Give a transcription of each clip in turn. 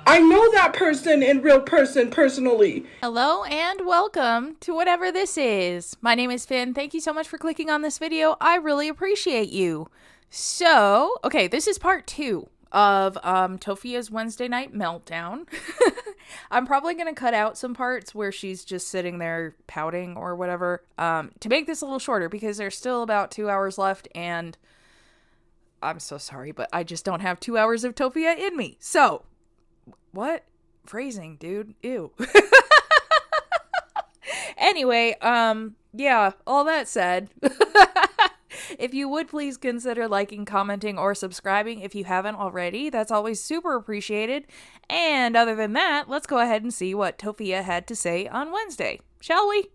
I know that person in real person personally. Hello and welcome to whatever this is. My name is Finn. Thank you so much for clicking on this video. I really appreciate you. So, okay, this is part 2 of Tophia's Wednesday night meltdown. I'm probably going to cut out some parts where she's just sitting there pouting or whatever to make this a little shorter because there's still about 2 hours left and I'm so sorry, but I just don't have 2 hours of Tophia in me. So, what? Phrasing, dude. Ew. Anyway, yeah, all that said, if you would please consider liking, commenting, or subscribing if you haven't already, that's always super appreciated. And other than that, let's go ahead and see what Tophia had to say on Wednesday, shall we?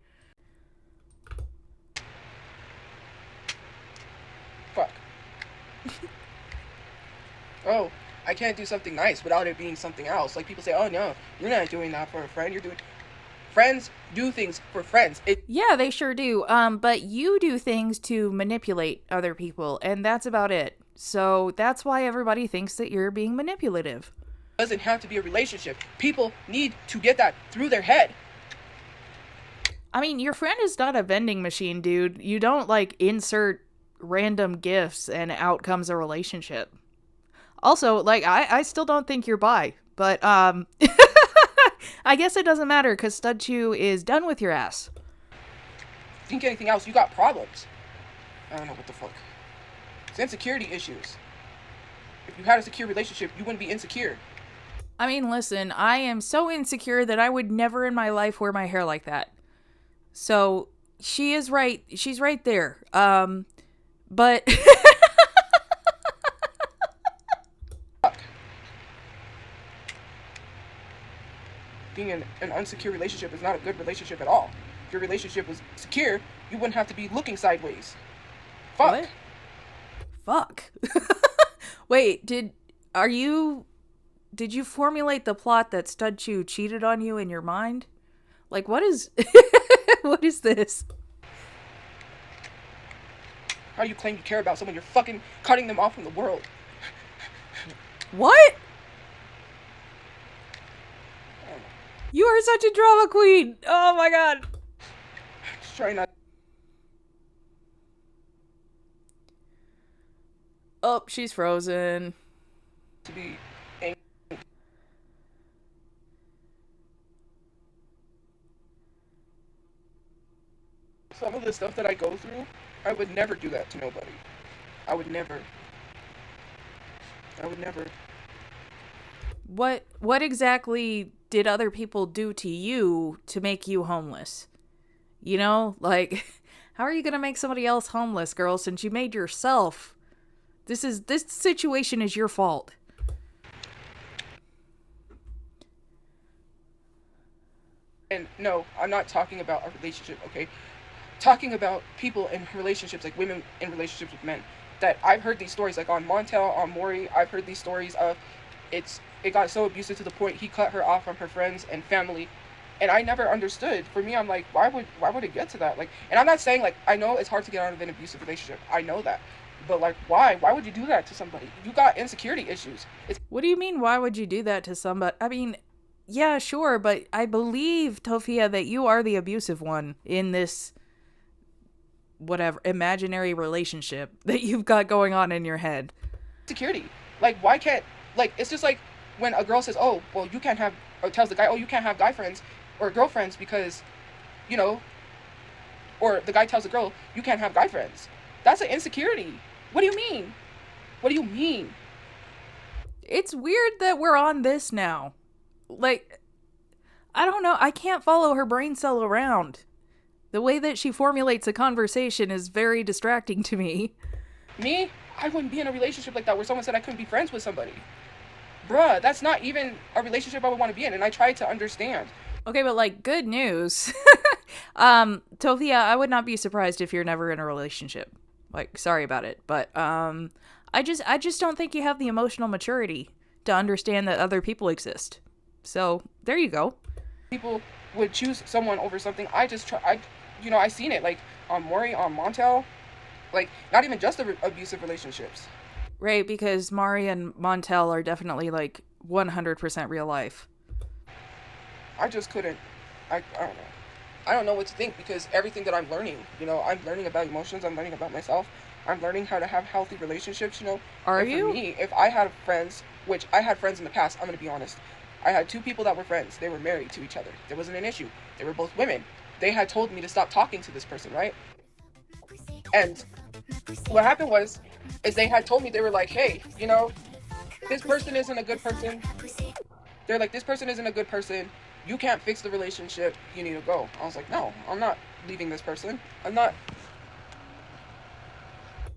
Fuck. Oh, I can't do something nice without it being something else. Like people say, oh no, you're not doing that for a friend, you're doing... Friends do things for friends. Yeah, they sure do. But you do things to manipulate other people, and that's about it. So that's why everybody thinks that you're being manipulative. Doesn't have to be a relationship. People need to get that through their head. I mean, your friend is not a vending machine, dude. You don't, like, insert random gifts and out comes a relationship. Also, like, I still don't think you're bi, but, I guess it doesn't matter, because TOPHIACHU is done with your ass. Think anything else, you got problems. I don't know what the fuck. It's insecurity issues. If you had a secure relationship, you wouldn't be insecure. I mean, listen, I am so insecure that I would never in my life wear my hair like that. So, she is right. She's right there. But... Being in an unsecure relationship is not a good relationship at all. If your relationship was secure, you wouldn't have to be looking sideways. Fuck. What? Fuck. Wait, did you formulate the plot that TOPHIACHU cheated on you in your mind? Like, what is what is this? How do you claim you care about someone? You're fucking cutting them off from the world. What? You are such a drama queen. Oh my god. Just try not Oh, she's frozen. to be angry. Some of the stuff that I go through, I would never do that to nobody. I would never. What exactly did other people do to you to make you homeless? You know, like, how are you gonna make somebody else homeless, girl, since you made yourself? This situation is your fault. And no, I'm not talking about a relationship, okay? Talking about people in relationships, like women in relationships with men. That I've heard these stories, like on Montel, on Maury, I've heard these stories of it got so abusive to the point he cut her off from her friends and family. And I never understood. For me, I'm like, why would it get to that? Like, and I'm not saying, like, I know it's hard to get out of an abusive relationship. I know that. But, like, why? Why would you do that to somebody? You got insecurity issues. What do you mean, why would you do that to somebody? I mean, yeah, sure, but I believe, Tophia, that you are the abusive one in this, whatever, imaginary relationship that you've got going on in your head. Insecurity. Like, why can't, like, it's just like when a girl says, oh, well, you can't have, or tells the guy, oh, you can't have guy friends or girlfriends because, you know, or the guy tells the girl, you can't have guy friends. That's an insecurity. What do you mean? What do you mean? It's weird that we're on this now. Like, I don't know. I can't follow her brain cell around. The way that she formulates a conversation is very distracting to me. Me? I wouldn't be in a relationship like that where someone said I couldn't be friends with somebody. Bruh, that's not even a relationship I would want to be in, and I tried to understand. Okay, but like, good news. Tophia, I would not be surprised if you're never in a relationship. Like, sorry about it, but I just don't think you have the emotional maturity to understand that other people exist. So, there you go. People would choose someone over something. I seen it, like, on Maury, on Montel. Like, not even just abusive relationships. Right, because Mari and Montel are definitely, like, 100% real life. I just couldn't. I don't know. I don't know what to think, because everything that I'm learning, I'm learning about emotions, I'm learning about myself, I'm learning how to have healthy relationships, Are And you? for me, if I had friends, which I had friends in the past, I'm going to be honest. I had two people that were friends. They were married to each other. There wasn't an issue. They were both women. They had told me to stop talking to this person, right? And what happened is they had told me, they were like, hey, this person isn't a good person. They're like, this person isn't a good person. You can't fix the relationship. You need to go. I was like, no, I'm not leaving this person. I'm not.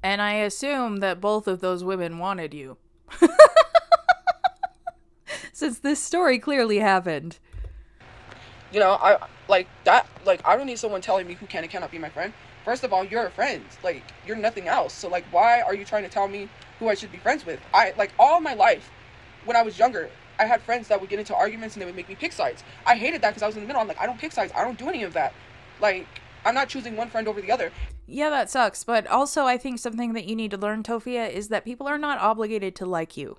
And I assume that both of those women wanted you. Since this story clearly happened. I like that. Like, I don't need someone telling me who can and cannot be my friend. First of all, you're a friend. Like, you're nothing else. So, like, why are you trying to tell me who I should be friends with? All my life, when I was younger, I had friends that would get into arguments and they would make me pick sides. I hated that because I was in the middle. I'm like, I don't pick sides. I don't do any of that. Like, I'm not choosing one friend over the other. Yeah, that sucks. But also, I think something that you need to learn, Tophia, is that people are not obligated to like you.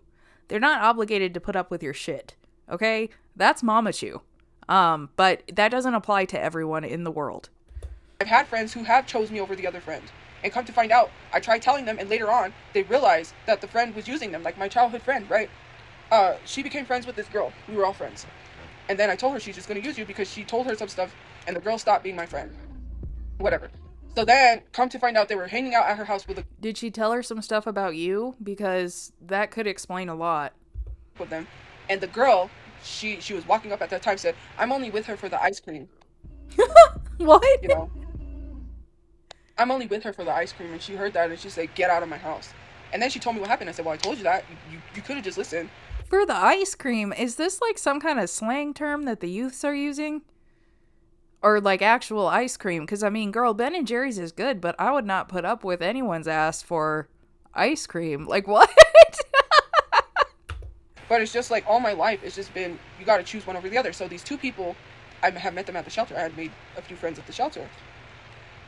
They're not obligated to put up with your shit. Okay? That's mamachu. But that doesn't apply to everyone in the world. I've had friends who have chose me over the other friend. And come to find out, I tried telling them, and later on, they realized that the friend was using them, like my childhood friend, right? She became friends with this girl. We were all friends. And then I told her she's just going to use you because she told her some stuff, and the girl stopped being my friend. Whatever. So then, come to find out, they were hanging out at her house with Did she tell her some stuff about you? Because that could explain a lot. with them. And the girl, she was walking up at that time, said, I'm only with her for the ice cream. What? I'm only with her for the ice cream. And she heard that, and she said, get out of my house. And then she told me what happened. I said, well, I told you that. You could have just listened. For the ice cream, is this like some kind of slang term that the youths are using? Or like actual ice cream? Because I mean, girl, Ben and Jerry's is good, but I would not put up with anyone's ass for ice cream. Like, what? But it's just like all my life, it's just been, you got to choose one over the other. So these two people, I have met them at the shelter. I had made a few friends at the shelter.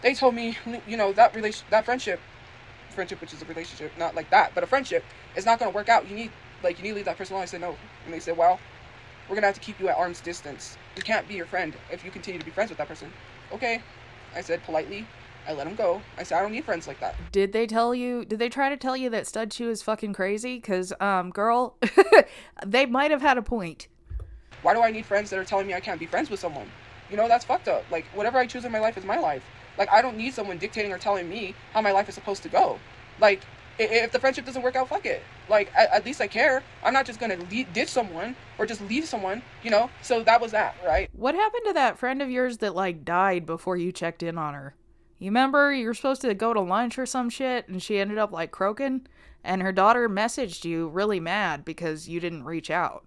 They told me, that friendship, which is a relationship, not like that, but a friendship, is not going to work out. You need to leave that person alone. I said, no. And they said, well, we're going to have to keep you at arm's distance. You can't be your friend if you continue to be friends with that person. Okay. I said politely. I let him go. I said, I don't need friends like that. Did they try to tell you that Stud Chew is fucking crazy? Because, girl, they might have had a point. Why do I need friends that are telling me I can't be friends with someone? That's fucked up. Like, whatever I choose in my life is my life. Like, I don't need someone dictating or telling me how my life is supposed to go. Like, if the friendship doesn't work out, fuck it. Like, at least I care. I'm not just going to ditch someone or just leave someone, So that was that, right? What happened to that friend of yours that, like, died before you checked in on her? You remember you were supposed to go to lunch or some shit and she ended up, like, croaking? And her daughter messaged you really mad because you didn't reach out.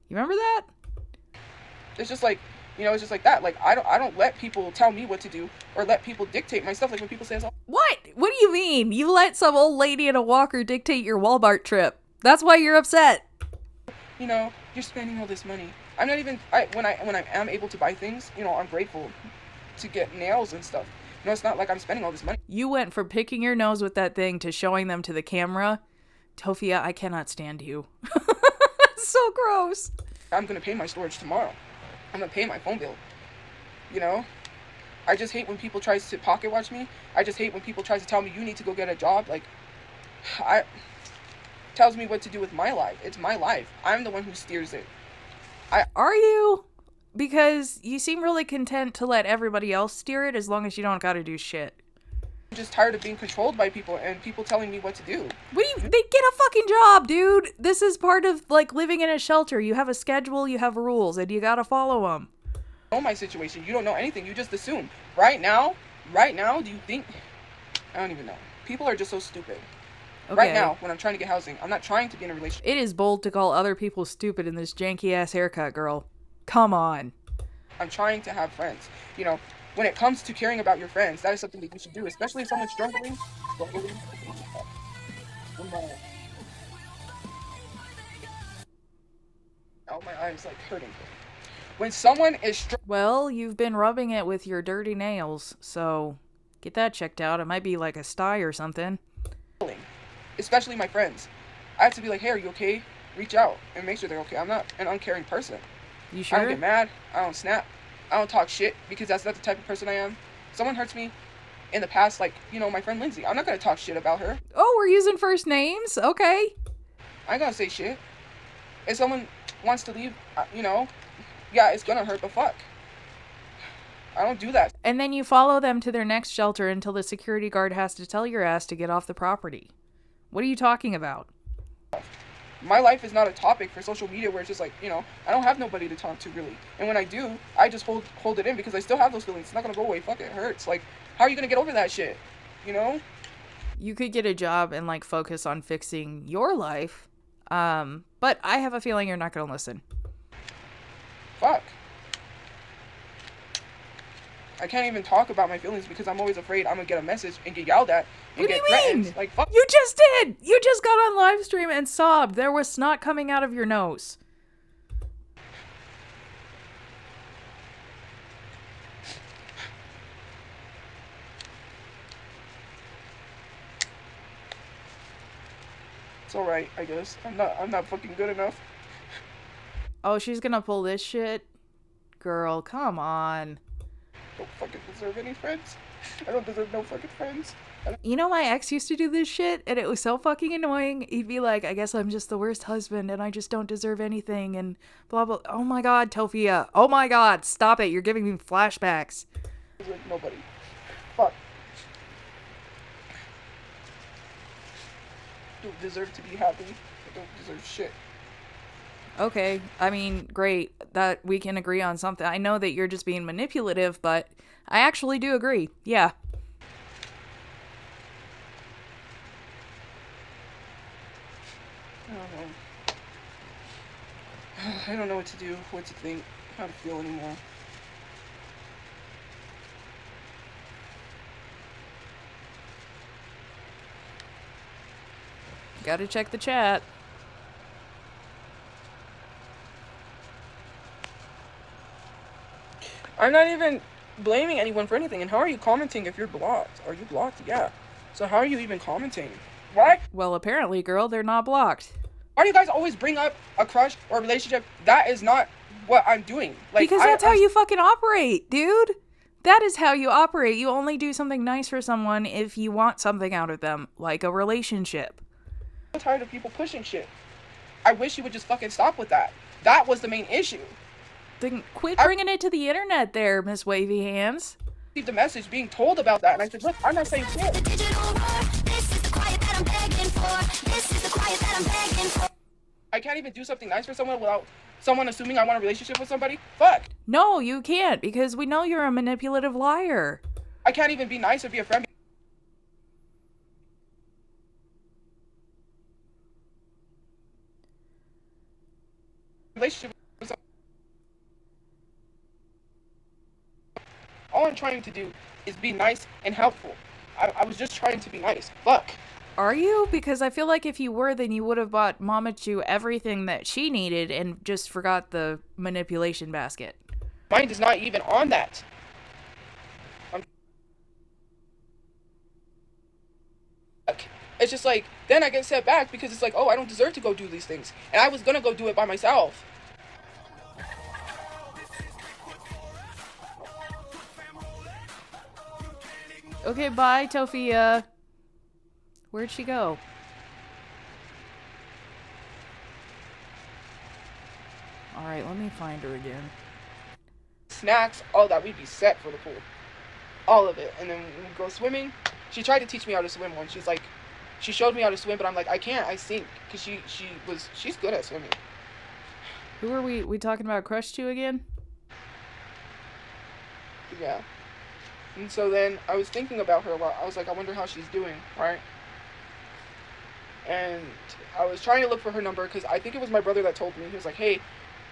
You remember that? It's just like, it's just like that. Like, I don't let people tell me what to do or let people dictate my stuff. Like, when people say, what? What do you mean? You let some old lady in a walker dictate your Walmart trip. That's why you're upset. you're spending all this money. I'm not even, when I am able to buy things, I'm grateful to get nails and stuff. It's not like I'm spending all this money. You went from picking your nose with that thing to showing them to the camera. Tophia, I cannot stand you. So gross. I'm going to pay my storage tomorrow. I'm going to pay my phone bill. I just hate when people tries to pocket watch me. I just hate when people tries to tell me you need to go get a job. Like, tells me what to do with my life. It's my life. I'm the one who steers it. Are you? Because you seem really content to let everybody else steer it as long as you don't gotta do shit. I'm just tired of being controlled by people and people telling me what to do. They get a fucking job, dude. This is part of, like, living in a shelter. You have a schedule, you have rules, and you gotta follow them. You know my situation. You don't know anything. You just assume. Right now, do you think... I don't even know. People are just so stupid. Okay. Right now, when I'm trying to get housing, I'm not trying to be in a relationship. It is bold to call other people stupid in this janky-ass haircut, girl. Come on. I'm trying to have friends. When it comes to caring about your friends, that is something that you should do, especially if someone's struggling. Oh, my eye's like hurting. When someone is well, you've been rubbing it with your dirty nails, so get that checked out. It might be like a sty or something. Especially my friends. I have to be like, hey, are you okay? reach out and make sure they're okay. I'm not an uncaring person. You sure? I don't get mad. I don't snap. I don't talk shit because that's not the type of person I am. Someone hurts me in the past, like, you know, my friend Lindsay. I'm not going to talk shit about her. Oh, we're using first names? Okay. I ain't going to say shit. If someone wants to leave, you know, yeah, it's going to hurt, but fuck. I don't do that. And then you follow them to their next shelter until the security guard has to tell your ass to get off the property. What are you talking about? My life is not a topic for social media where it's just like, you know, I don't have nobody to talk to really. And when I do, I just hold it in because I still have those feelings. It's not going to go away. Fuck, it hurts. Like, how are you going to get over that shit? You know? You could get a job and, like, focus on fixing your life. But I have a feeling you're not going to listen. Fuck. I can't even talk about my feelings because I'm always afraid I'm going to get a message and get yelled at and What get do you threatened. mean? Like, fuck. You just did! You just got on live stream and sobbed. There was snot coming out of your nose. It's alright, I guess. I'm not fucking good enough. Oh, she's gonna pull this shit? Girl, come on. I don't fucking deserve any friends. I don't deserve no fucking friends. You know, my ex used to do this shit, and it was so fucking annoying. He'd be like, I guess I'm just the worst husband, and I just don't deserve anything, and blah, blah. Oh my god, Tophia. Oh my god, stop it. You're giving me flashbacks. I deserve nobody. Fuck. I don't deserve to be happy. I don't deserve shit. Okay, I mean, great that we can agree on something. I know that you're just being manipulative, but I actually do agree. Yeah. I don't know. I don't know what to do, what to think, how to feel anymore. Gotta check the chat. I'm not even blaming anyone for anything. And how are you commenting if you're blocked? Are you blocked? Yeah. So how are you even commenting? Why? Well, apparently, girl, they're not blocked. Why do you guys always bring up a crush or a relationship? That is not what I'm doing. Like, Because that's how you fucking operate, dude. That is how you operate. You only do something nice for someone if you want something out of them, like a relationship. I'm tired of people pushing shit. I wish you would just fucking stop with that. That was the main issue. Then quit bringing it to the internet there, Miss Wavy Hands. I received the message being told about that, and I said, look, I'm not saying shit. I can't even do something nice for someone without someone assuming I want a relationship with somebody. Fuck. No, you can't, because we know you're a manipulative liar. I can't even be nice or be a friend. Relationship with someone. All I'm trying to do is be nice and helpful. I was just trying to be nice. Fuck. Are you? Because I feel like if you were, then you would have bought Mama Chu everything that she needed and just forgot the manipulation basket. Mind is not even on that. It's just like, then I get set back because it's like, oh, I don't deserve to go do these things. And I was gonna go do it by myself. Okay, bye, Tophia. Where'd she go? Alright, let me find her again. Snacks, all that, we'd be set for the pool. All of it. And then when we go swimming, she tried to teach me how to swim once. She showed me how to swim, but I'm like, I can't, I sink. Because she's good at swimming. Who are we talking about Crush to again? Yeah. And so then I was thinking about her a lot. I was like, I wonder how she's doing, right? And I was trying to look for her number because I think it was my brother that told me. He was like, hey,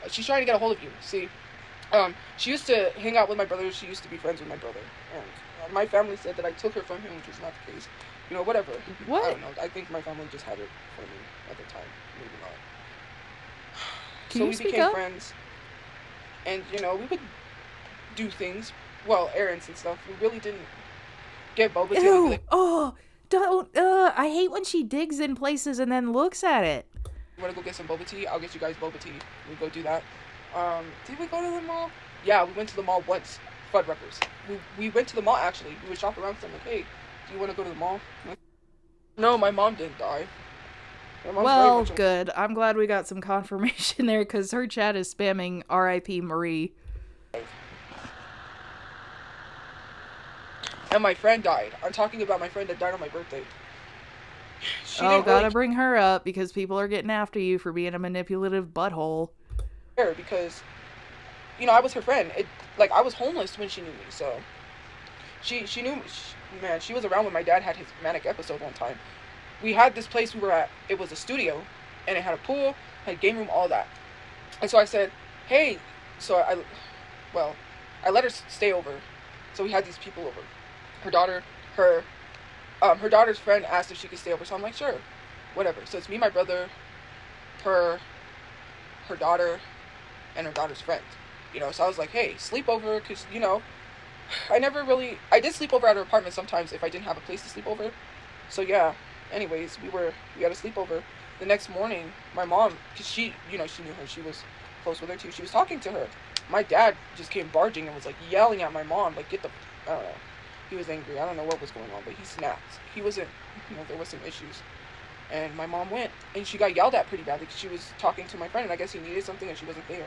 she's trying to get a hold of you. See, she used to hang out with my brother. She used to be friends with my brother. And my family said that I took her from him, which was not the case. You know, whatever. What? I don't know. I think my family just had it for me at the time. Maybe not. Can So you we speak became up? friends. And, you know, we would do things. Well, errands and stuff. We really didn't get boba tea. Ew! Oh, don't. I hate when she digs in places and then looks at it. You want to go get some boba tea? I'll get you guys boba tea. We go do that. Did we go to the mall? Yeah, we went to the mall once. Fuddruckers. We went to the mall actually. We would shop around. So I'm like, hey, do you want to go to the mall? No, my mom didn't die. My mom's very Well, much good. I'm glad we got some confirmation there because her chat is spamming R.I.P. Marie. And my friend died. I'm talking about my friend that died on my birthday. She Oh, didn't gotta really bring her up because people are getting after you for being a manipulative butthole. care because, I was her friend. Like, I was homeless when she knew me, so she knew, man, she was around when my dad had his manic episode one time. We had this place we were at. It was a studio, and it had a pool, had a game room, all that. And so I said, hey, I let her stay over. So we had these people over. Her daughter's friend asked if she could stay over, so I'm like, sure, whatever. So it's me, my brother, her daughter, and her daughter's friend. So I was like, hey, sleep over, because, I did sleep over at her apartment sometimes if I didn't have a place to sleep over. So yeah, anyways, we had a sleepover. The next morning, my mom, because she knew her, she was close with her too, she was talking to her. My dad just came barging and was like yelling at my mom, like, I don't know. He was angry. I don't know what was going on, but he snapped. He wasn't, there was some issues. And my mom went, and she got yelled at pretty badly because she was talking to my friend, and I guess he needed something, and she wasn't there.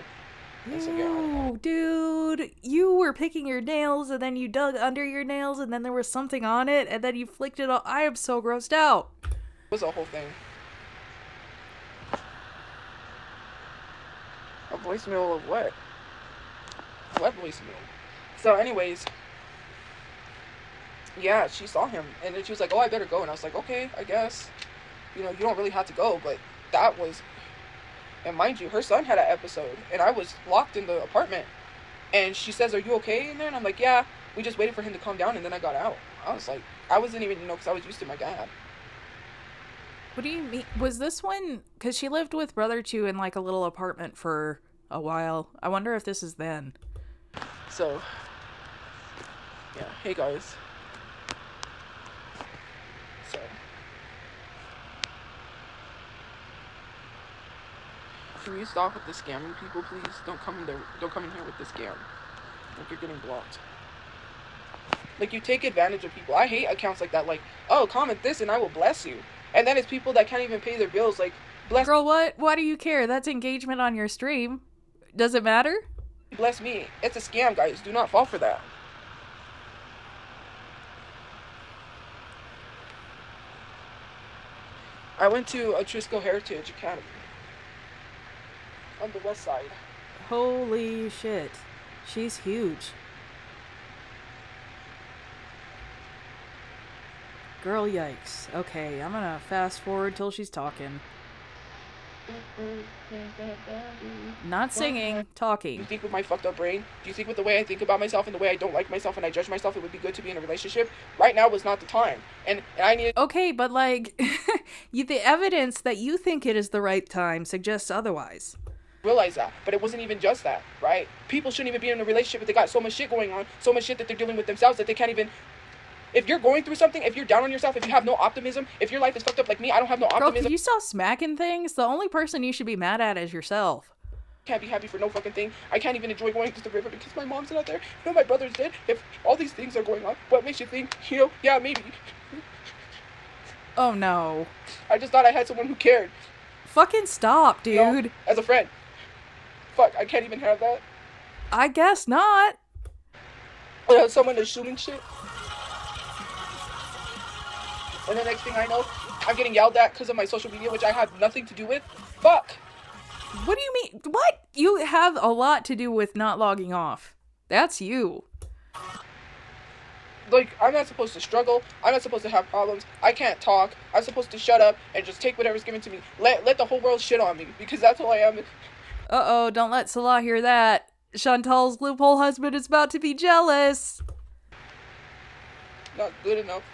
And so, Ew, dude, you were picking your nails, and then you dug under your nails, and then there was something on it, and then you flicked it off. I am so grossed out. It was a whole thing. A voicemail of what? What voicemail? So anyways, yeah, she saw him, and then she was like, oh, I better go. And I was like, okay, I guess. You don't really have to go, but that was... And mind you, her son had an episode, and I was locked in the apartment. And she says, are you okay in there? And I'm like, yeah, we just waited for him to calm down, and then I got out. I was like, I wasn't even, because I was used to my dad. What do you mean? Was this one... Because she lived with Brother Chu in, like, a little apartment for a while. I wonder if this is then. So, yeah, hey guys. So, can you stop with the scamming people, please? Don't come in here with the scam. Like, you're getting blocked. Like, you take advantage of people. I hate accounts like that. Like, oh, comment this and I will bless you. And then it's people that can't even pay their bills. Like, Girl, what? Why do you care? That's engagement on your stream. Does it matter? Bless me. It's a scam, guys. Do not fall for that. I went to a Trisco Heritage Academy on the west side. Holy shit. She's huge. Girl, yikes. Okay, I'm gonna fast forward till she's talking. Not singing, talking. Do you think with my fucked up brain? Do you think with the way I think about myself and the way I don't like myself and I judge myself, it would be good to be in a relationship? Right now was not the time. And I need... Okay, but like, the evidence that you think it is the right time suggests otherwise. Realize that, but it wasn't even just that, right? People shouldn't even be in a relationship if they got so much shit going on, so much shit that they're dealing with themselves that they can't even... If you're going through something, if you're down on yourself, if you have no optimism, if your life is fucked up like me, I don't have no optimism. Girl, can you stop smacking things? The only person you should be mad at is yourself. Can't be happy for no fucking thing. I can't even enjoy going to the river because my mom's not there. My brother's dead. If all these things are going on, what makes you think, yeah, maybe. Oh no. I just thought I had someone who cared. Fucking stop, dude. As a friend. Fuck, I can't even have that. I guess not. Someone is shooting shit. And the next thing I know, I'm getting yelled at because of my social media, which I have nothing to do with. Fuck. What do you mean? What? You have a lot to do with not logging off. That's you. Like, I'm not supposed to struggle. I'm not supposed to have problems. I can't talk. I'm supposed to shut up and just take whatever's given to me. Let the whole world shit on me because that's all I am. Uh-oh, don't let Salah hear that. Chantal's loophole husband is about to be jealous. Not good enough.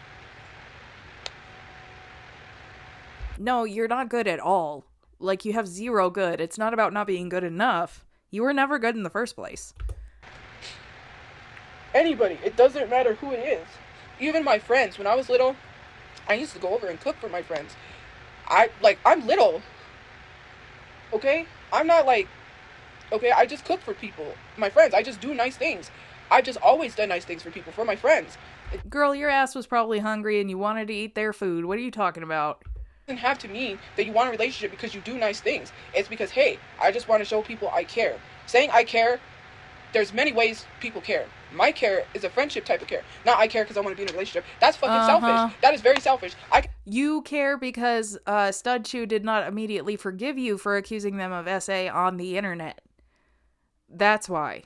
No, you're not good at all. Like, you have zero good. It's not about not being good enough. You were never good in the first place. Anybody. It doesn't matter who it is. Even my friends. When I was little, I used to go over and cook for my friends. I'm little. Okay? I'm not like, okay, I just cook for people. My friends, I just do nice things. I've just always done nice things for people, for my friends. It Girl, your ass was probably hungry and you wanted to eat their food. What are you talking about? doesn't have to mean that you want a relationship because you do nice things. It's because, hey, I just want to show people I care. Saying I care, there's many ways people care. My care is a friendship type of care. Not I care because I want to be in a relationship. That's fucking selfish. That is very selfish. You care because StudChu did not immediately forgive you for accusing them of SA on the internet. That's why.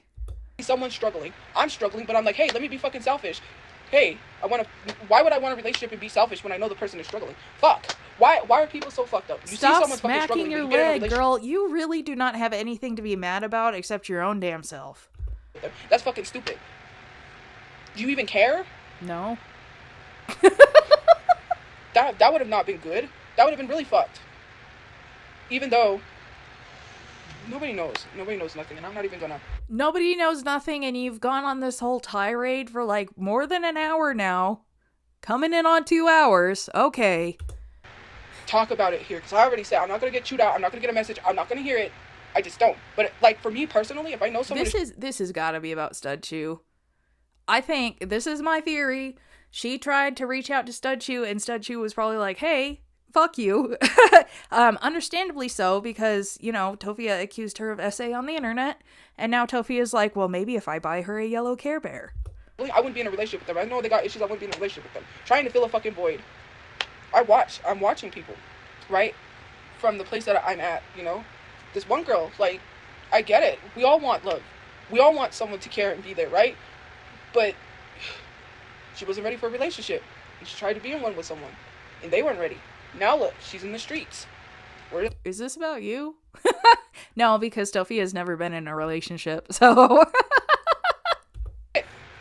Someone's struggling. I'm struggling, but I'm like, hey, let me be fucking selfish. Hey, why would I want a relationship and be selfish when I know the person is struggling? Fuck. Why are people so fucked up? You Stop see someone fucking struggling, smacking your but you get in a leg, relationship girl. You really do not have anything to be mad about except your own damn self. with them. That's fucking stupid. Do you even care? No. That would have not been good. That would have been really fucked. Even though nobody knows. Nobody knows nothing, and I'm not even gonna. Nobody knows nothing, and you've gone on this whole tirade for like more than an hour now. Coming in on 2 hours. Okay. Talk about it here, because I already said I'm not gonna get chewed out. I'm not gonna get a message. I'm not gonna hear it. I just don't. But like for me personally, if I know someone, This has got to be about StudChu. I think this is my theory. She tried to reach out to StudChu, and StudChu was probably like, "Hey, fuck you." Understandably so, because you know Tophia accused her of SA on the internet, and now Tophia's like, "Well, maybe if I buy her a yellow Care Bear." I wouldn't be in a relationship with them. I know they got issues. I wouldn't be in a relationship with them. Trying to fill a fucking void. I'm watching people, right, from the place that I'm at. You know, this one girl, like, I get it. We all want love. We all want someone to care and be there, right? But she wasn't ready for a relationship. And she tried to be in one with someone, and they weren't ready. Now look, she's in the streets. Is this about you? No, because Tophia's never been in a relationship, so.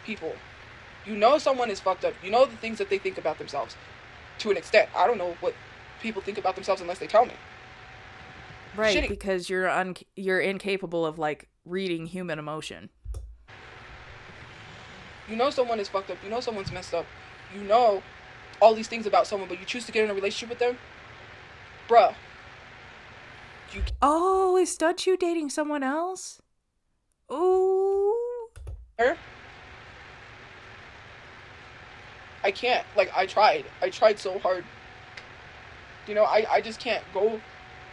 People, you know someone is fucked up. You know the things that they think about themselves. To an extent, I don't know what people think about themselves unless they tell me. Right, Shitty. because you're incapable of like reading human emotion. You know someone is fucked up. You know someone's messed up. You know all these things about someone, but you choose to get in a relationship with them? Bruh. Oh, is StudChu dating someone else? Ooh. Her? I can't. Like, I tried. I tried so hard. You know, I just can't go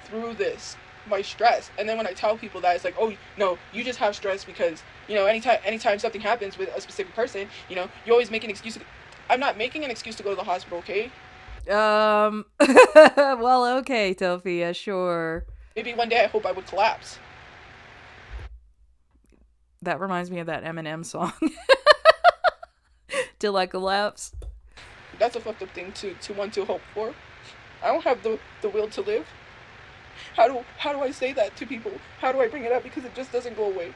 through this. My stress. And then when I tell people that, it's like, oh, no, you just have stress because, you know, anytime something happens with a specific person, you know, you always make an excuse. I'm not making an excuse to go to the hospital, okay? Well, okay, Tophia, sure. Maybe one day I hope I would collapse. That reminds me of that Eminem song. Till I collapse. That's a fucked up thing to want to hope for. I don't have the will to live. How do I say that to people? How do I bring it up? Because it just doesn't go away.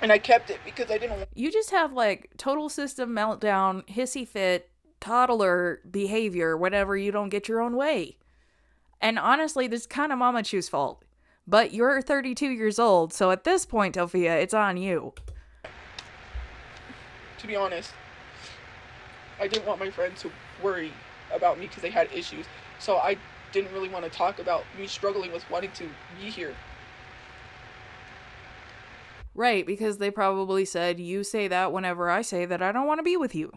And I kept it because I didn't want. You just have like total system meltdown, hissy fit, toddler behavior whenever you don't get your own way. And honestly, this is kind of Mama Chu's fault. But you're 32 years old, so at this point, Tophia, it's on you. To be honest, I didn't want my friends to worry about me because they had issues. So I didn't really want to talk about me struggling with wanting to be here. Right, because they probably said, you say that whenever I say that I don't want to be with you.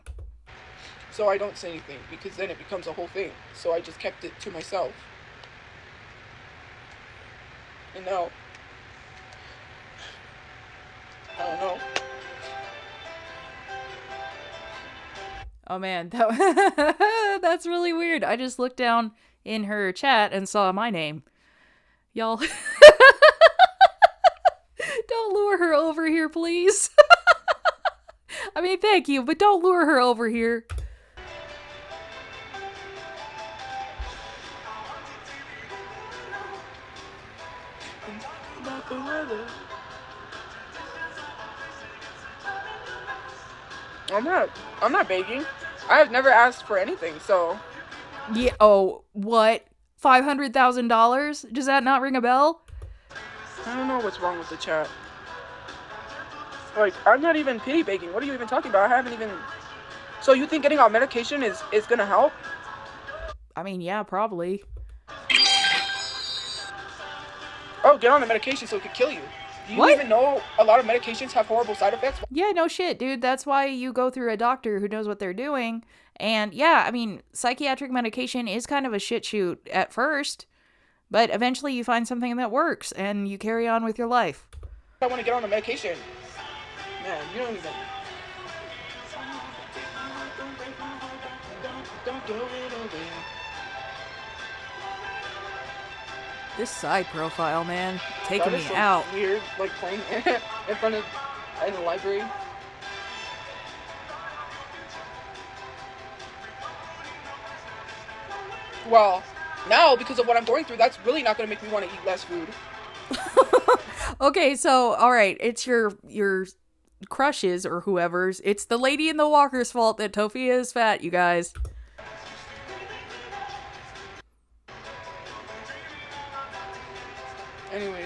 So I don't say anything because then it becomes a whole thing. So I just kept it to myself. And now, I don't know. Oh man, that's really weird. I just looked down in her chat and saw my name. Y'all, don't lure her over here, please. I mean, thank you, but don't lure her over here. I'm not begging. I have never asked for anything, so. Yeah. Oh, what? $500,000? Does that not ring a bell? I don't know what's wrong with the chat. Like, I'm not even pity begging. What are you even talking about? I haven't even. So you think getting on medication is gonna help? I mean, yeah, probably. Bro, get on the medication so it could kill you. Do you What? even know a lot of medications have horrible side effects? Yeah, no shit, dude. That's why you go through a doctor who knows what they're doing. And yeah, I mean, psychiatric medication is kind of a shit shoot at first, but eventually you find something that works and you carry on with your life. I want to get on the medication. Man, you don't even... Don't throw it away. This side profile, man, That taking me is so out. weird, like playing in front of... in the library. Well, now, because of what I'm going through, that's really not going to make me want to eat less food. Okay, so all right, it's your crushes or whoever's. It's the lady in the walker's fault that Tophia is fat, you guys. Anyways,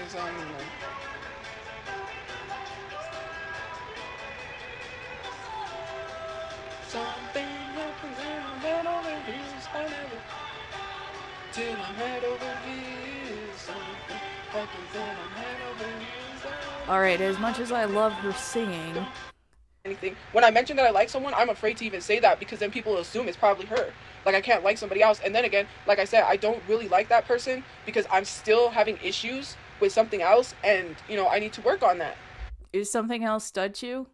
something happens and I'm head over heels. I never till I'm head over heels. Something happens and I'm head over heels. All right, as much as I love her singing, Anything. When I mention that I like someone, I'm afraid to even say that because then people assume it's probably her. Like I can't like somebody else. And then again, like I said, I don't really like that person because I'm still having issues with something else and, you know, I need to work on that. is something else stud you?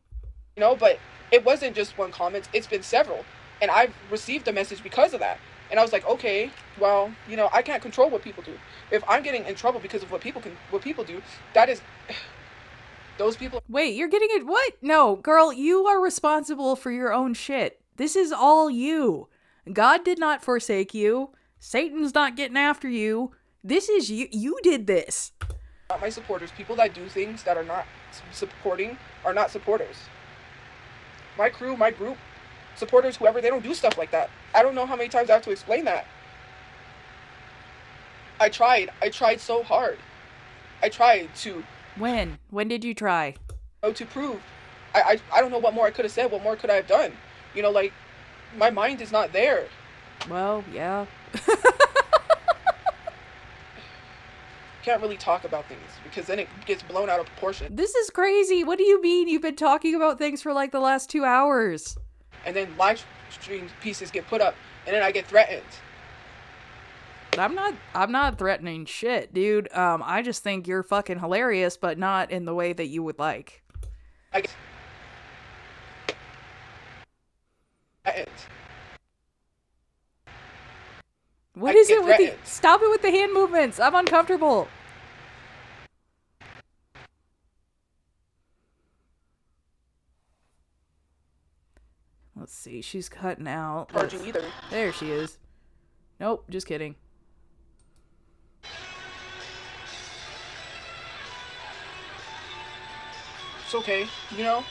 You know, but it wasn't just one comment, it's been several. And I've received a message because of that. And I was like, okay, well, you know, I can't control what people do. If I'm getting in trouble because of what people do, that is those people. Wait, you're getting it? What? No, girl, you are responsible for your own shit. This is all you. God did not forsake you. Satan's not getting after you. This is you. You did this. Not my supporters. People that do things that are not supporting are not supporters. My crew, my group, supporters, whoever, they don't do stuff like that. I don't know how many times I have to explain that. I tried so hard. I tried to. When? When did you try? To prove. I don't know what more I could have said, what more could I have done. You know, like, my mind is not there. Well, yeah. Can't really talk about things because then it gets blown out of proportion. This is crazy. What do you mean? You've been talking about things for like the last 2 hours. And then live stream pieces get put up and then I get threatened. I'm not threatening shit, dude. I just think you're fucking hilarious, but not in the way that you would like. I get threatened. What is get it with the... threatened. Stop it with the hand movements. I'm uncomfortable. Let's see. She's cutting out. Charging either. There she is. Nope, just kidding. It's okay, you know?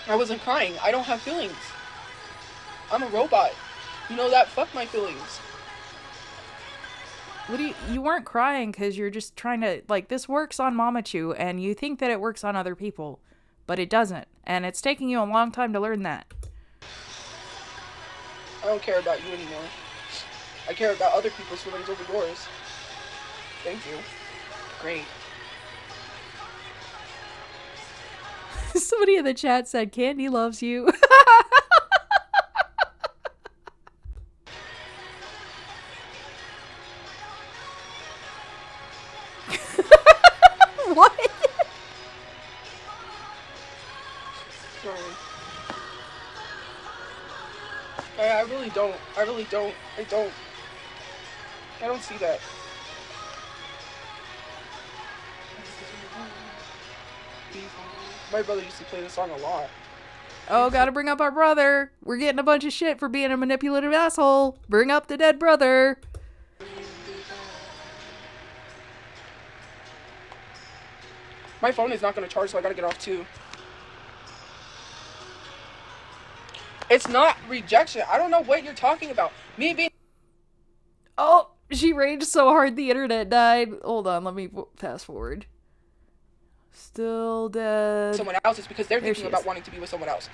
I wasn't crying. I don't have feelings. I'm a robot. You know that? Fuck my feelings. What do you weren't crying because you're just trying to, like, this works on TOPHIACHU and you think that it works on other people, but it doesn't. And it's taking you a long time to learn that. I don't care about you anymore. I care about other people's feelings over yours. Thank you. Great. Somebody in the chat said Candy loves you. What? Sorry. I really don't. I don't see that. My brother used to play this song a lot. Oh, gotta bring up our brother. We're getting a bunch of shit for being a manipulative asshole. Bring up the dead brother. My phone is not going to charge, so I gotta get off too. It's not rejection. I don't know what you're talking about. Me being... Oh, she raged so hard the internet died. Hold on, let me fast forward. Still dead. someone else, it's because they're There thinking she about is. wanting to be with someone else.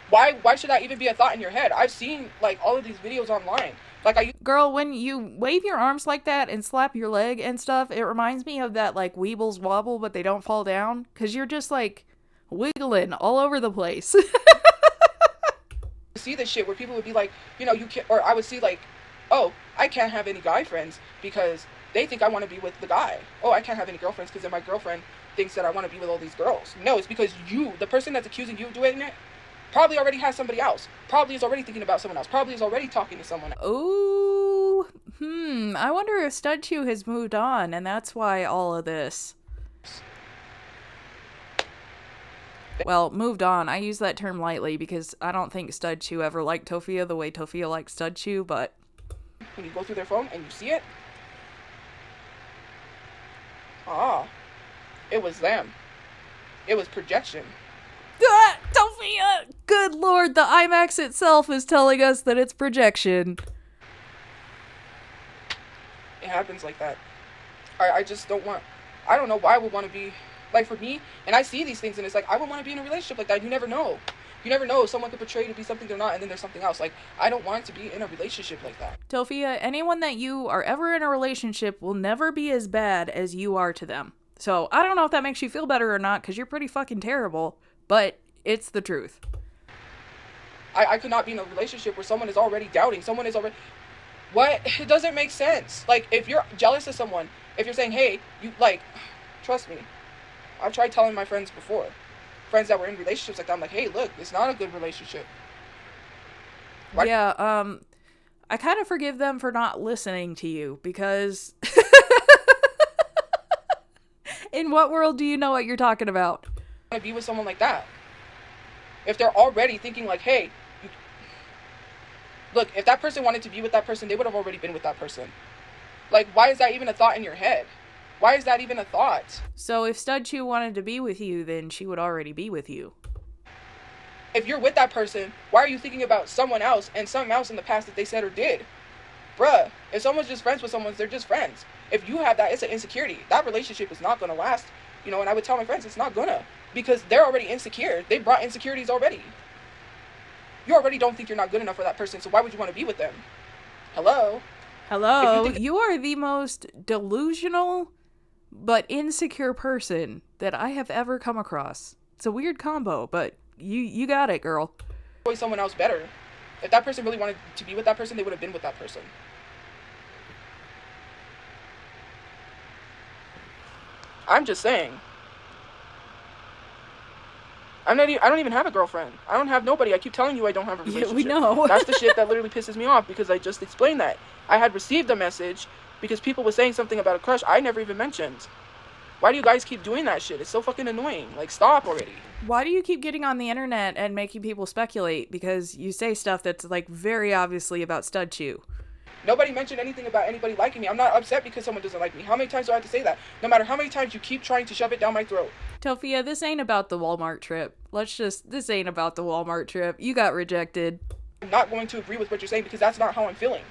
Why should that even be a thought in your head? I've seen like all of these videos online. Like Girl, when you wave your arms like that and slap your leg and stuff, it reminds me of that, like, Weebles wobble, but they don't fall down. Because you're just, like, wiggling all over the place. see this shit where people would be like, you know, you can't, or I would see like, oh, I can't have any guy friends because they think I want to be with the guy. Oh, I can't have any girlfriends because then my girlfriend thinks that I want to be with all these girls. No, it's because you, the person that's accusing you of doing it, probably already has somebody else. Probably is already thinking about someone else. Probably is already talking to someone else. Ooh, I wonder if StudChu has moved on, and that's why all of this. Well, moved on. I use that term lightly because I don't think StudChu ever liked Tophia the way Tophia liked StudChu, but... When you go through their phone and you see it, it was them. It was projection. Ah, Tophia! Good lord, the IMAX itself is telling us that it's projection. It happens like that. I just don't want... I don't know why I would want to be... Like, for me, and I see these things, and it's like, I would want to be in a relationship like that. You never know. You never know. Someone could portray to be something they're not, and then there's something else. Like, I don't want to be in a relationship like that. Tophia, anyone that you are ever in a relationship will never be as bad as you are to them. So, I don't know if that makes you feel better or not, because you're pretty fucking terrible, but it's the truth. I could not be in a relationship where someone is already doubting. Someone is already... What? It doesn't make sense. Like, if you're jealous of someone, if you're saying, hey, you, like, trust me. I've tried telling my friends before. Friends that were in relationships like that, I'm like, hey, look, it's not a good relationship. Why? Yeah, I kind of forgive them for not listening to you, because... In what world do you know what you're talking about? I want to be with someone like that. If they're already thinking like, hey, look, if that person wanted to be with that person, they would have already been with that person. Like, why is that even a thought in your head? Why is that even a thought? So if StudChu wanted to be with you, then she would already be with you. If you're with that person, why are you thinking about someone else and something else in the past that they said or did? Bruh, if someone's just friends with someone, they're just friends. If you have that, it's an insecurity. That relationship is not going to last. You know, and I would tell my friends, it's not gonna. Because they're already insecure. They brought insecurities already. You already don't think you're not good enough for that person, so why would you want to be with them? Hello? Hello? You are the most delusional but insecure person that I have ever come across. It's a weird combo, but you got it, girl. Always someone else better. If that person really wanted to be with that person, they would have been with that person. I'm just saying. I don't even have a girlfriend. I don't have nobody. I keep telling you I don't have a relationship. Yeah, we know. That's the shit that literally pisses me off, because I just explained that. I had received a message because people were saying something about a crush I never even mentioned. Why do you guys keep doing that shit? It's so fucking annoying. Like, stop already. Why do you keep getting on the internet and making people speculate? Because you say stuff that's, like, very obviously about StudChu. Nobody mentioned anything about anybody liking me. I'm not upset because someone doesn't like me. How many times do I have to say that? No matter how many times you keep trying to shove it down my throat. Tophia, this ain't about the Walmart trip. This ain't about the Walmart trip. You got rejected. I'm not going to agree with what you're saying because that's not how I'm feeling.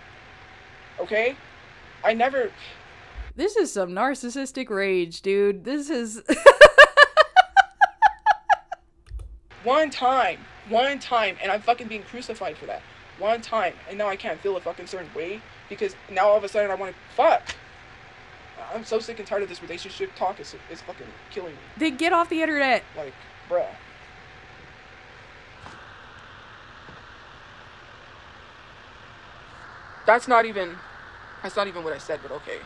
Okay? I never... This is some narcissistic rage, dude. This is... One time, and I'm fucking being crucified for that. One time, and now I can't feel a fucking certain way, because now all of a sudden I want to... Fuck! I'm so sick and tired of this relationship talk. It's fucking killing me. Then get off the internet! Like, bruh. That's not even what I said, but okay.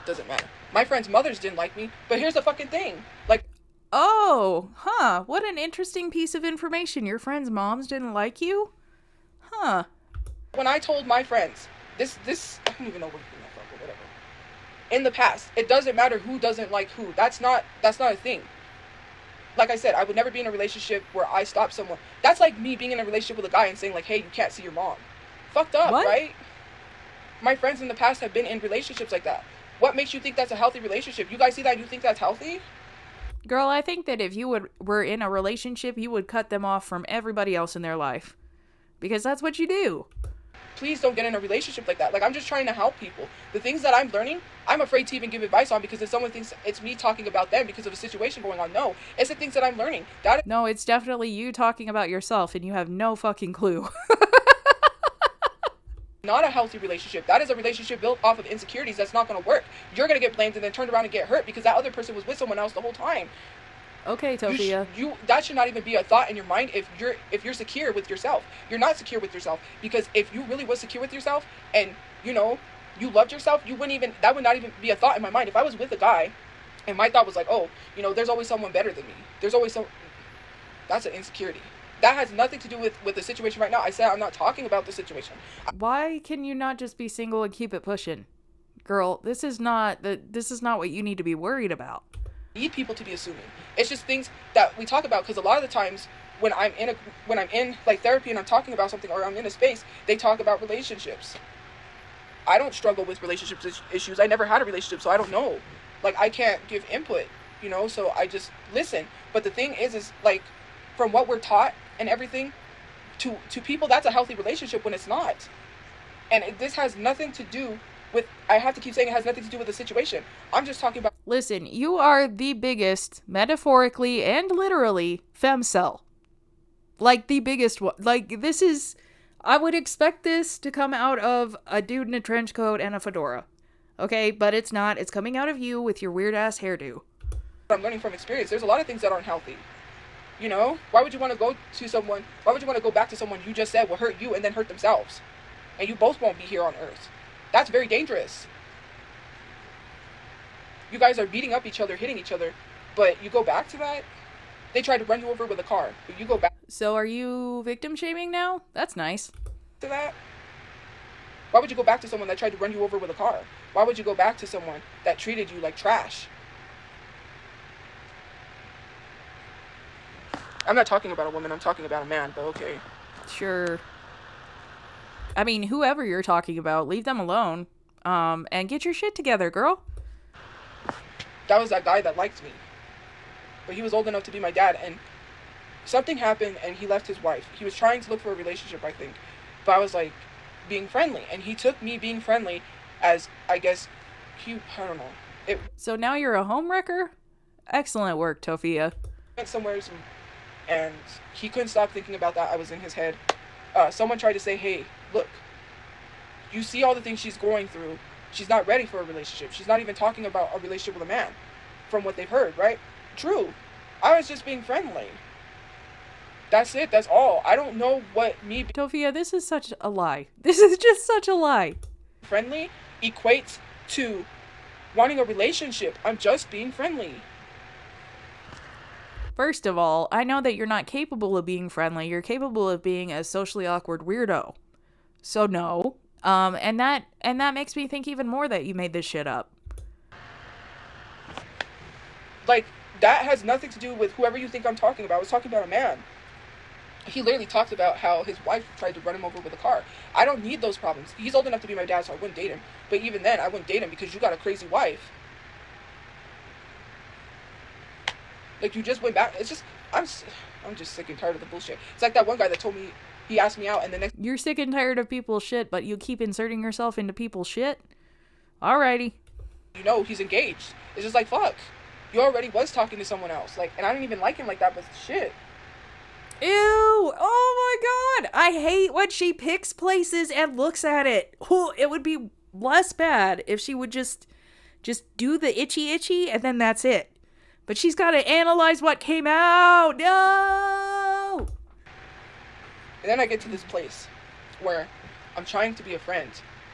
Doesn't matter. My friends' mothers didn't like me, but here's the fucking thing. Like... Oh, huh. What an interesting piece of information. Your friends' moms didn't like you? Huh. When I told my friends, this, I don't even know where you're from, but whatever. In the past, it doesn't matter who doesn't like who. That's not a thing. Like I said, I would never be in a relationship where I stop someone. That's like me being in a relationship with a guy and saying like, hey, you can't see your mom. Fucked up, what? Right? My friends in the past have been in relationships like that. What makes you think that's a healthy relationship? You guys see that? You think that's healthy? Girl, I think that if you were in a relationship, you would cut them off from everybody else in their life. Because that's what you do. Please don't get in a relationship like that. Like, I'm just trying to help people. The things that I'm learning, I'm afraid to even give advice on, because if someone thinks it's me talking about them because of a situation going on, no. It's the things that I'm learning. No, it's definitely you talking about yourself, and you have no fucking clue. Not a healthy relationship. That is a relationship built off of insecurities. That's not going to work. You're going to get blamed and then turn around and get hurt because that other person was with someone else the whole time. Okay, Tophia. That should not even be a thought in your mind if you're secure with yourself. You're not secure with yourself, because if you really was secure with yourself and you loved yourself, that would not even be a thought in my mind. If I was with a guy and my thought was like, oh, there's always someone better than me. That's an insecurity. That has nothing to do with the situation right now. I said I'm not talking about the situation. Why can you not just be single and keep it pushing? Girl, this is not what you need to be worried about. Need people to be assuming. It's just things that we talk about, because a lot of the times when I'm in like therapy and I'm talking about something, or I'm in a space, they talk about relationships. I don't struggle with relationship issues. I never had a relationship, so I don't know. Like, I can't give input, so I just listen. But the thing is like, from what we're taught and everything, to people, that's a healthy relationship when it's not. And this has nothing to do with, I have to keep saying it has nothing to do with the situation. I'm just talking about... Listen, you are the biggest, metaphorically and literally, femcel. Like, the biggest one. Like, this is... I would expect this to come out of a dude in a trench coat and a fedora. Okay? But it's not. It's coming out of you with your weird-ass hairdo. I'm learning from experience. There's a lot of things that aren't healthy. Why would you want to go to someone... Why would you want to go back to someone you just said will hurt you and then hurt themselves? And you both won't be here on Earth. That's very dangerous. You guys are beating up each other, hitting each other, but you go back to that? They tried to run you over with a car, but you go back... So are you victim shaming now? That's nice. ...to that? Why would you go back to someone that tried to run you over with a car? Why would you go back to someone that treated you like trash? I'm not talking about a woman, I'm talking about a man, but okay. Sure. I mean, whoever you're talking about, leave them alone. And get your shit together, girl. That was that guy that liked me. But he was old enough to be my dad, and something happened and he left his wife. He was trying to look for a relationship, I think. But I was like, being friendly. And he took me being friendly as, I guess, I don't know. So now you're a homewrecker? Excellent work, Tophia. Went somewhere, and he couldn't stop thinking about that. I was in his head. Someone tried to say, hey, look, you see all the things she's going through. She's not ready for a relationship. She's not even talking about a relationship with a man, from what they've heard, right? True. I was just being friendly. That's it. That's all. I don't know what me... Tophia, this is such a lie. This is just such a lie. Friendly equates to wanting a relationship. I'm just being friendly. First of all, I know that you're not capable of being friendly. You're capable of being a socially awkward weirdo. So no. And that makes me think even more that you made this shit up. Like, that has nothing to do with whoever you think I'm talking about. I was talking about a man. He literally talked about how his wife tried to run him over with a car. I don't need those problems. He's old enough to be my dad, so I wouldn't date him. But even then, I wouldn't date him because you got a crazy wife. Like, you just went back. It's just, I'm just sick and tired of the bullshit. It's like that one guy that told me, he asked me out, and the next... You're sick and tired of people's shit, but you keep inserting yourself into people's shit? Alrighty. He's engaged. It's just like, fuck. You already was talking to someone else. Like, and I didn't even like him like that, but shit. Ew! Oh my god! I hate when she picks places and looks at it. Oh, it would be less bad if she would just do the itchy and then that's it. But she's got to analyze what came out. No! And then I get to this place where I'm trying to be a friend,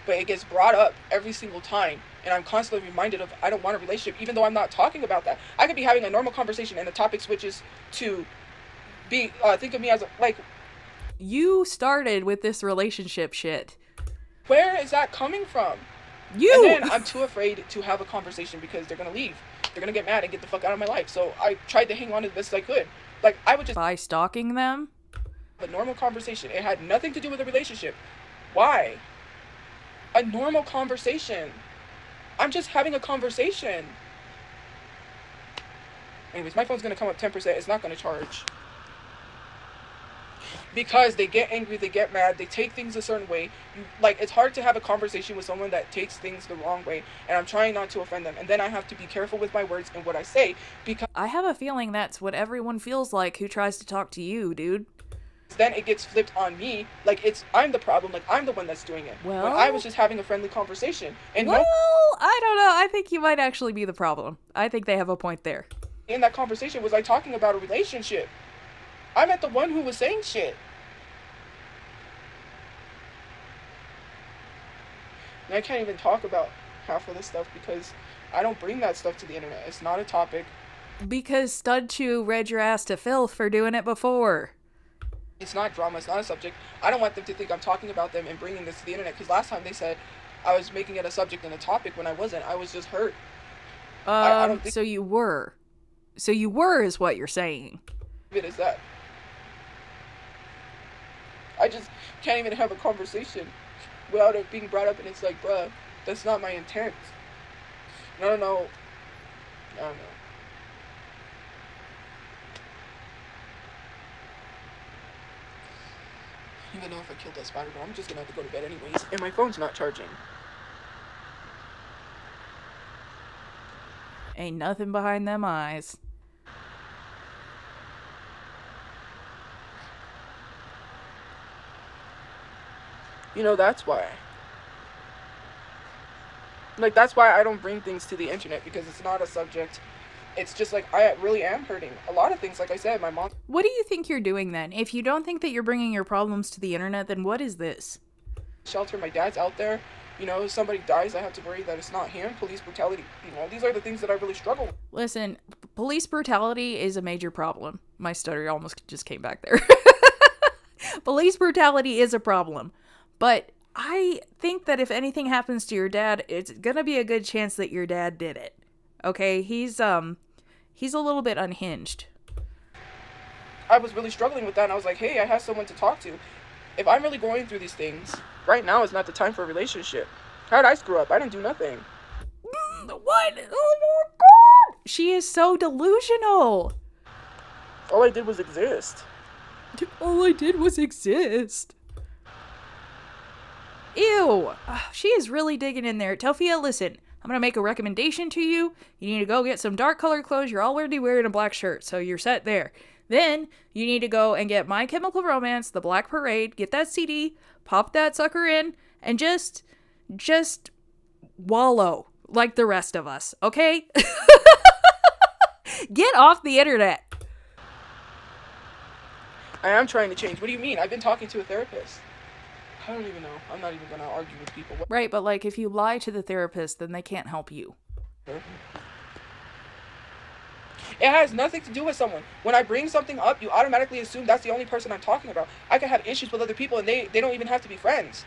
but it gets brought up every single time, and I'm constantly reminded of I don't want a relationship, even though I'm not talking about that. I could be having a normal conversation, and the topic switches to think of me as like... You started with this relationship shit. Where is that coming from? You! And then I'm too afraid to have a conversation because they're going to leave. They're going to get mad and get the fuck out of my life. So I tried to hang on as best as I could. Like, I would just... By stalking them? A normal conversation. It had nothing to do with a relationship. Why? A normal conversation. I'm just having a conversation. Anyways, my phone's going to come up 10%. It's not going to charge. Because they get angry, they get mad, they take things a certain way. It's hard to have a conversation with someone that takes things the wrong way, and I'm trying not to offend them. And then I have to be careful with my words and what I say, because... I have a feeling that's what everyone feels like who tries to talk to you, dude. then it gets flipped on me, like I'm the problem, like I'm the one that's doing it. Well, when I was just having a friendly conversation. And well, I don't know. I think you might actually be the problem. I think they have a point there. In that conversation, was I talking about a relationship? I'm at the one who was saying shit. And I can't even talk about half of this stuff because I don't bring that stuff to the internet. It's not a topic. Because TOPHIACHU read your ass to filth for doing it before. It's not drama. It's not a subject. I don't want them to think I'm talking about them and bringing this to the internet, because last time they said I was making it a subject and a topic when I wasn't. I was just hurt. I don't think so you were. So you were is what you're saying. it is that. I just can't even have a conversation without it being brought up, and it's like, bruh, that's not my intent. No. I don't know. Even though if I killed that spider, I'm just gonna have to go to bed anyways. And my phone's not charging. Ain't nothing behind them eyes. That's why. Like, that's why I don't bring things to the internet, because it's not a subject. It's just like, I really am hurting. A lot of things, like I said, my mom... What do you think you're doing then? If you don't think that you're bringing your problems to the internet, then what is this? Shelter, my dad's out there. If somebody dies, I have to worry that it's not him. Police brutality, these are the things that I really struggle with. Listen, police brutality is a major problem. My stutter almost just came back there. Police brutality is a problem. But I think that if anything happens to your dad, it's gonna be a good chance that your dad did it. Okay, he's a little bit unhinged. I was really struggling with that, and I was like, hey, I have someone to talk to. If I'm really going through these things, right now is not the time for a relationship. How did I screw up? I didn't do nothing. What? Oh my god! She is so delusional. All I did was exist. All I did was exist. Ew. She is really digging in there. Tophia, listen. I'm going to make a recommendation to you. You need to go get some dark colored clothes. You're already wearing a black shirt, so you're set there. Then you need to go and get My Chemical Romance, The Black Parade, get that CD, pop that sucker in, and just wallow like the rest of us, okay? Get off the internet. I am trying to change. What do you mean? I've been talking to a therapist. I don't even know. I'm not even going to argue with people. Right, but like if you lie to the therapist, then they can't help you. It has nothing to do with someone. When I bring something up, you automatically assume that's the only person I'm talking about. I can have issues with other people, and they don't even have to be friends.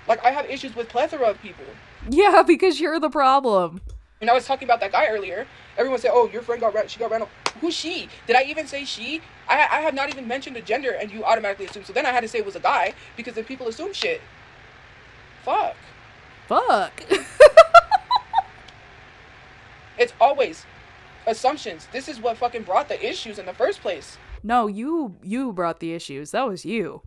Like, I have issues with plethora of people. Yeah, because you're the problem. And I was talking about that guy earlier. Everyone said, oh, your friend she got ran over. Who's she? Did I even say she? I have not even mentioned a gender, and you automatically assume. So then I had to say it was a guy, because then people assume shit. Fuck. It's always assumptions. This is what fucking brought the issues in the first place. No, you brought the issues. That was you.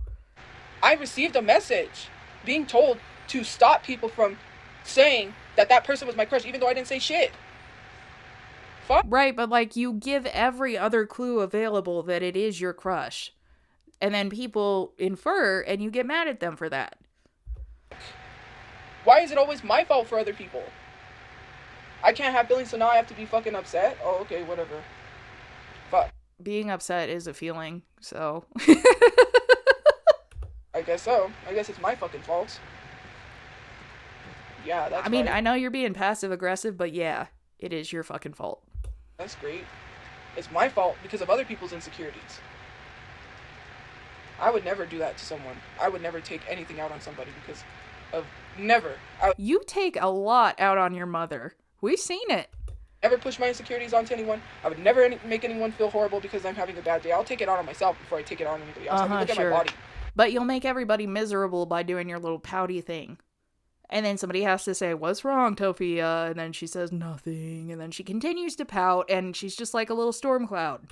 I received a message being told to stop people from saying that person was my crush, even though I didn't say shit. Fuck. Right, but like you give every other clue available that it is your crush. And then people infer and you get mad at them for that. Why is it always my fault for other people? I can't have feelings, so now I have to be fucking upset? Oh, okay, whatever. Fuck. Being upset is a feeling, so. I guess so. I guess it's my fucking fault. Yeah, that's right. I know you're being passive aggressive, but yeah, it is your fucking fault. That's great. It's my fault because of other people's insecurities. I would never do that to someone. I would never take anything out on somebody because of never. You take a lot out on your mother. We've seen it. Never push my insecurities onto anyone. I would never make anyone feel horrible because I'm having a bad day. I'll take it out on myself before I take it out on anybody else. Look at my body. But you'll make everybody miserable by doing your little pouty thing. And then somebody has to say, what's wrong, Tophia? And then she says nothing. And then she continues to pout. And she's just like a little storm cloud.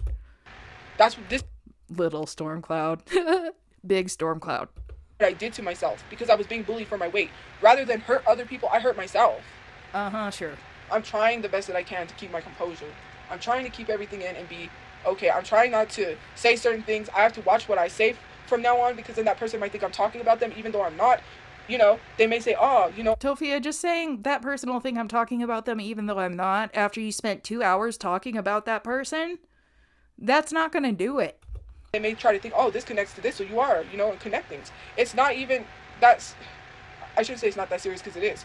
That's what this... Little storm cloud. Big storm cloud. What I did to myself. Because I was being bullied for my weight. Rather than hurt other people, I hurt myself. Sure. I'm trying the best that I can to keep my composure. I'm trying to keep everything in and be okay. I'm trying not to say certain things. I have to watch what I say from now on, because then that person might think I'm talking about them even though I'm not. You know, they may say, oh, you know. Tophia, just saying that person will think I'm talking about them even though I'm not, after you spent 2 hours talking about that person, that's not gonna do it. They may try to think, oh, this connects to this, so you are, you know, and connect things. It's not even, that's, I shouldn't say it's not that serious, because it is.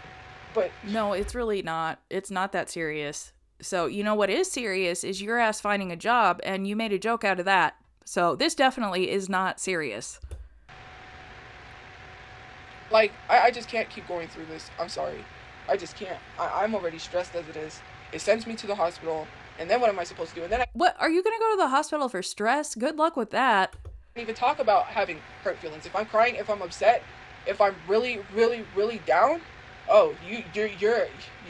But no, it's really not. It's not that serious. So, you know what is serious is your ass finding a job, and you made a joke out of that. So this definitely is not serious. Like, I just can't keep going through this. I'm sorry. I just can't. I'm already stressed as it is. It sends me to the hospital, and then what am I supposed to do? And then What, are you gonna go to the hospital for stress? Good luck with that. I even talk about having hurt feelings. If I'm crying, if I'm upset, if I'm really, really, really down, oh, you're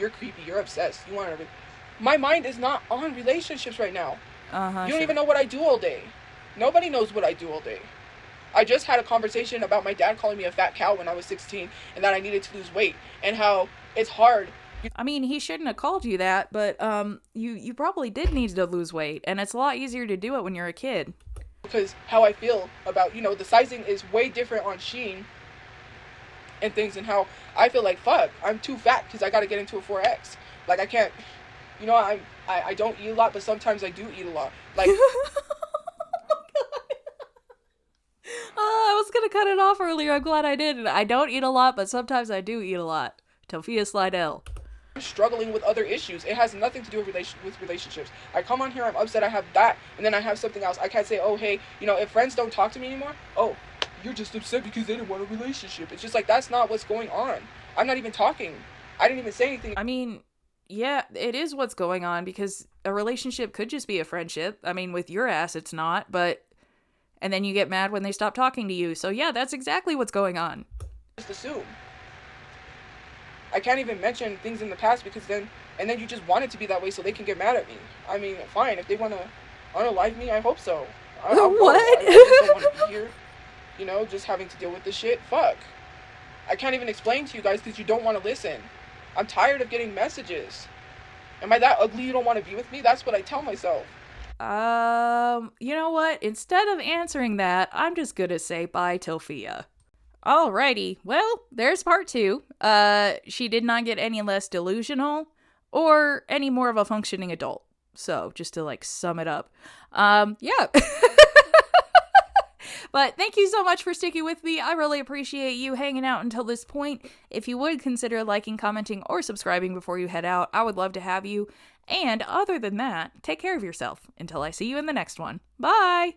creepy. You're obsessed. You want to. My mind is not on relationships right now. You don't even know what I do all day. Nobody knows what I do all day. I just had a conversation about my dad calling me a fat cow when I was 16, and that I needed to lose weight, and how it's hard. I mean, he shouldn't have called you that, but you probably did need to lose weight, and it's a lot easier to do it when you're a kid. Because how I feel about, you know, the sizing is way different on Shein and things, and how I feel like, fuck, I'm too fat because I got to get into a 4X. Like, I can't, you know, I don't eat a lot, but sometimes I do eat a lot. Like, I was gonna cut it off earlier. I'm glad I didn't. I don't eat a lot, but sometimes I do eat a lot. Tophia Slidell. I'm struggling with other issues. It has nothing to do with relationships. I come on here, I'm upset, I have that, and then I have something else. I can't say, oh, hey, you know, if friends don't talk to me anymore, oh, you're just upset because they didn't want a relationship. It's just like, that's not what's going on. I'm not even talking. I didn't even say anything. I mean, yeah, it is what's going on, because a relationship could just be a friendship. I mean, with your ass, it's not, but... And then you get mad when they stop talking to you. So yeah, that's exactly what's going on. Just assume. I can't even mention things in the past, because then you just want it to be that way so they can get mad at me. I mean, fine, if they want to unalive me, I hope so. What? I just don't want to be here, you know, just having to deal with this shit. Fuck. I can't even explain to you guys because you don't want to listen. I'm tired of getting messages. Am I that ugly you don't want to be with me? That's what I tell myself. You know what? Instead of answering that, I'm just gonna say bye, Tophia. Alrighty, well, there's part 2. She did not get any less delusional or any more of a functioning adult. So, just to like sum it up. Yeah. But thank you so much for sticking with me. I really appreciate you hanging out until this point. If you would consider liking, commenting, or subscribing before you head out, I would love to have you. And other than that, take care of yourself until I see you in the next one. Bye!